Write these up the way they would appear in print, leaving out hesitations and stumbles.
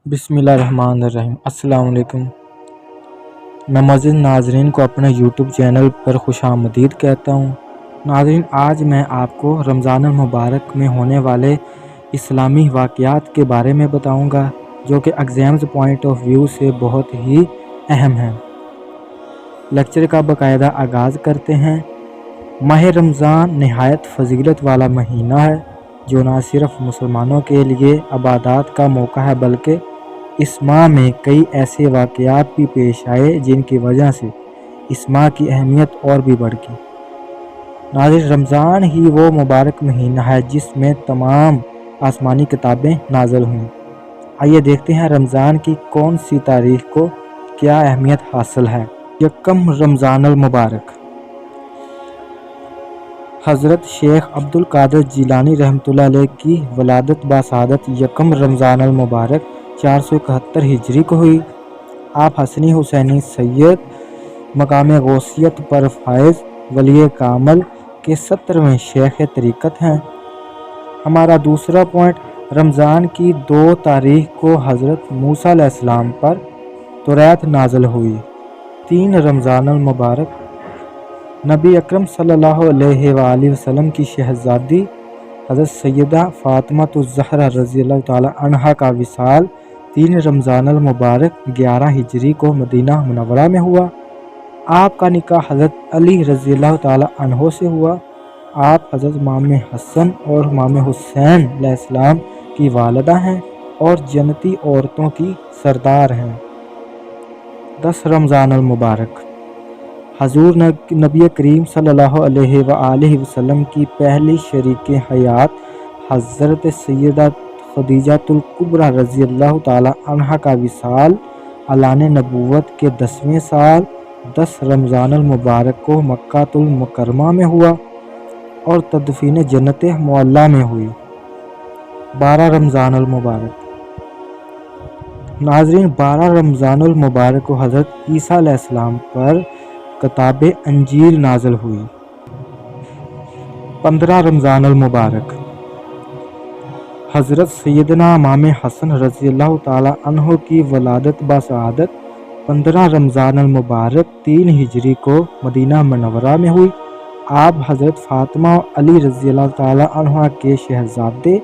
بسم اللہ الرحمن الرحیم۔ السلام علیکم۔ میں معزز ناظرین کو اپنے یوٹیوب چینل پر خوش آمدید کہتا ہوں۔ ناظرین، آج میں آپ کو رمضان المبارک میں ہونے والے اسلامی واقعات کے بارے میں بتاؤں گا جو کہ ایگزامز پوائنٹ آف ویو سے بہت ہی اہم ہیں۔ لیکچر کا باقاعدہ آغاز کرتے ہیں۔ ماہ رمضان نہایت فضیلت والا مہینہ ہے جو نہ صرف مسلمانوں کے لیے عبادات کا موقع ہے بلکہ اس ماہ میں کئی ایسے واقعات بھی پیش آئے جن کی وجہ سے اس ماہ کی اہمیت اور بھی بڑھ گئی۔ ناظرین، رمضان ہی وہ مبارک مہینہ ہے جس میں تمام آسمانی کتابیں نازل ہوئیں۔ آئیے دیکھتے ہیں رمضان کی کون سی تاریخ کو کیا اہمیت حاصل ہے۔ یکم رمضان المبارک۔ حضرت شیخ عبد القادر جیلانی رحمۃ اللہ علیہ کی ولادت بسعادت یکم رمضان المبارک 471 ہجری کو ہوئی۔ آپ حسنی حسینی سید مقام غوثیت پر فائز ولی کامل کے 17ویں شیخ طریقت ہیں۔ ہمارا دوسرا پوائنٹ، رمضان کی 2 تاریخ کو حضرت موسیٰ علیہ السلام پر توریت نازل ہوئی۔ 3 رمضان المبارک، نبی اکرم صلی اللہ علیہ وآلہ وسلم کی شہزادی حضرت سیدہ فاطمہ الزہرا رضی اللہ تعالی عنہا کا وصال 3 رمضان المبارک 11 ہجری کو مدینہ منورہ میں ہوا۔ آپ کا نکاح حضرت علی رضی اللہ تعالی عنہ سے ہوا۔ آپ حضرت امام حسن اور امام حسین علیہ السلام کی والدہ ہیں اور جنتی عورتوں کی سردار ہیں۔ 10 رمضان المبارک، حضور نبی کریم صلی اللہ علیہ وآلہ وسلم کی پہلی شریک حیات حضرت سیدہ خدیجہ الکبریٰ رضی اللہ تعالی عنہا کا وصال اعلان نبوت کے 10ویں سال 10 رمضان المبارک کو مکہ المکرمہ میں ہوا اور تدفین جنت معلیٰ میں ہوئی۔ 12 رمضان المبارک۔ ناظرین، 12 رمضان المبارک کو حضرت عیسیٰ علیہ السلام پر کتاب انجیل نازل ہوئی۔ 15 رمضان المبارک، حضرت سیدنا امام حسن رضی اللہ تعالی عنہ کی ولادت بسعادت 15 رمضان المبارک 3 ہجری کو مدینہ منورہ میں ہوئی۔ آپ حضرت فاطمہ علی رضی اللہ تعالی عنہ کے شہزادے،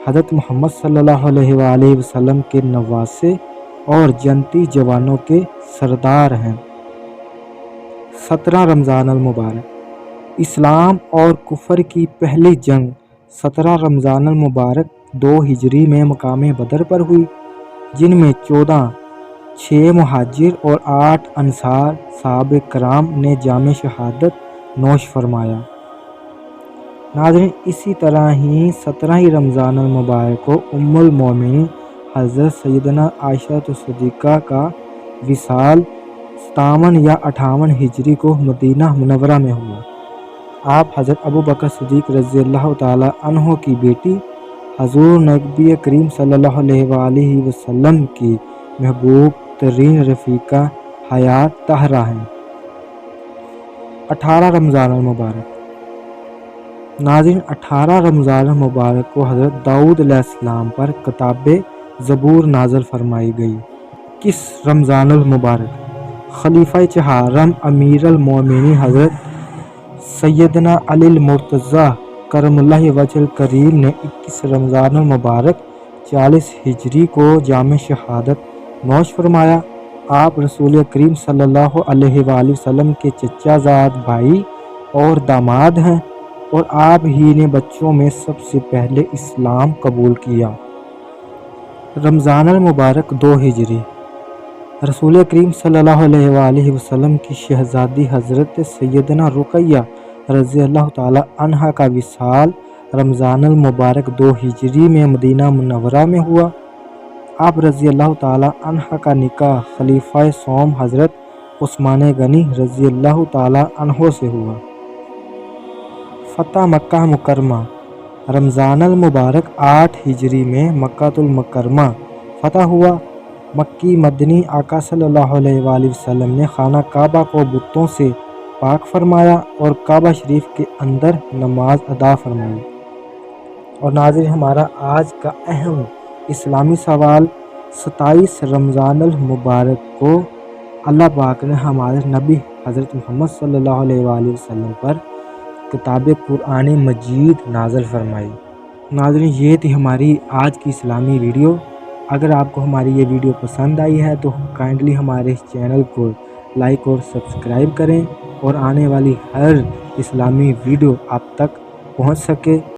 حضرت محمد صلی اللہ علیہ وآلہ وسلم کے نواسے اور جنتی جوانوں کے سردار ہیں۔ 17 رمضان المبارک، اسلام اور کفر کی پہلی جنگ 17 رمضان المبارک 2 ہجری میں مقام بدر پر ہوئی، جن میں 6 مہاجر اور 8 انصار صحابہ کرام نے جام شہادت نوش فرمایا۔ ناظرین، اسی طرح ہی 17 رمضان المبارک کو ام المومنین حضرت سیدنا عائشہ صدیقہ کا وصال 57 یا 58 ہجری کو مدینہ منورہ میں ہوا۔ آپ حضرت ابوبکر صدیق رضی اللہ تعالی عنہ کی بیٹی، حضور نبی کریم صلی اللہ علیہ وآلہ وسلم کی محبوب ترین رفیقہ حیات طاہرہ ہیں۔ 18 رمضان المبارک۔ ناظرین، 18 رمضان المبارک کو حضرت داؤد علیہ السلام پر کتاب زبور نازل فرمائی گئی۔ 21 رمضان المبارک، خلیفہ چہارم امیر المومنین حضرت سیدنا علی المرتضیٰ کرم اللہ وجہ الکریم نے 21 رمضان المبارک 40 ہجری کو جام شہادت نوش فرمایا۔ آپ رسول کریم صلی اللہ علیہ وآلہ وسلم کے چچا زاد بھائی اور داماد ہیں اور آپ ہی نے بچوں میں سب سے پہلے اسلام قبول کیا۔ رمضان المبارک 2 ہجری، رسول کریم صلی اللہ علیہ وآلہ وسلم کی شہزادی حضرت سیدنا رقیہ رضی اللہ تعالی عنہا کا وصال رمضان المبارک 2 ہجری میں مدینہ منورہ میں ہوا۔ آپ رضی اللہ تعالی عنہ کا نکاح خلیفہ سوم حضرت عثمان غنی رضی اللہ تعالی عنہ سے ہوا۔ فتح مکہ مکرمہ، رمضان المبارک 8 ہجری میں مکہ المکرمہ فتح ہوا۔ مکی مدنی آقا صلی اللہ علیہ وآلہ وسلم نے خانہ کعبہ کو بتوں سے پاک فرمایا اور کعبہ شریف کے اندر نماز ادا فرمائی۔ اور ناظرین، ہمارا آج کا اہم اسلامی سوال، 27 رمضان المبارک کو اللہ پاک نے ہمارے نبی حضرت محمد صلی اللہ علیہ وآلہ وسلم پر کتاب قرآن مجید نازل فرمائی۔ ناظرین، یہ تھی ہماری آج کی اسلامی ویڈیو۔ اگر آپ کو ہماری یہ ویڈیو پسند آئی ہے تو کائنڈلی ہمارے اس چینل کو لائک اور سبسکرائب کریں اور آنے والی ہر اسلامی ویڈیو آپ تک پہنچ سکے۔